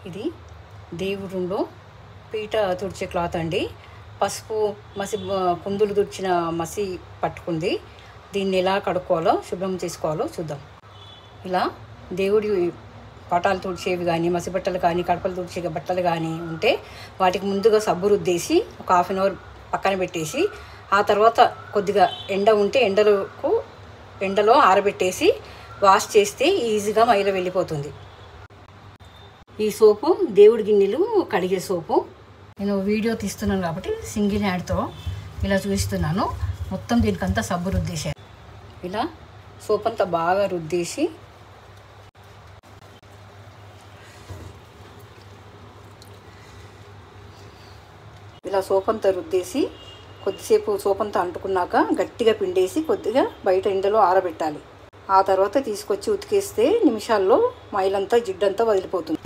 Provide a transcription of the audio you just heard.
ఇది దేవుడులో పీట తుడిచే క్లాత్ అండి. పసుపు మసి కుందులు తుడిచిన మసి పట్టుకుంది. దీన్ని ఎలా కడుక్కోవాలో శుభ్రం చేసుకోవాలో చూద్దాం. ఇలా దేవుడి పటాలు తుడిచేవి కానీ, మసి బట్టలు కానీ, కడపలు తుడిచే బట్టలు కానీ ఉంటే వాటికి ముందుగా సబ్బు రుద్దేసి ఒక హాఫ్ అన్ అవర్ పక్కన పెట్టేసి, ఆ తర్వాత కొద్దిగా ఎండ ఉంటే ఎండలో ఆరబెట్టేసి వాష్ చేస్తే ఈజీగా మైల వెళ్ళిపోతుంది. ఈ సోపు దేవుడి గిన్నెలు కడిగే సోపు. నేను వీడియో తీస్తున్నాను కాబట్టి సింగిల్ హ్యాండ్తో ఇలా చూపిస్తున్నాను. మొత్తం దీనికంతా సబ్బు రుద్దేసాను. ఇలా సోప్ అంతా బాగా రుద్దేసి కొద్దిసేపు సోప్ అంతా అంటుకున్నాక గట్టిగా పిండేసి కొద్దిగా బయట ఎండలో ఆరబెట్టాలి. ఆ తర్వాత తీసుకొచ్చి ఉతికేస్తే నిమిషాల్లో మైలంతా జిడ్డంతా వదిలిపోతుంది.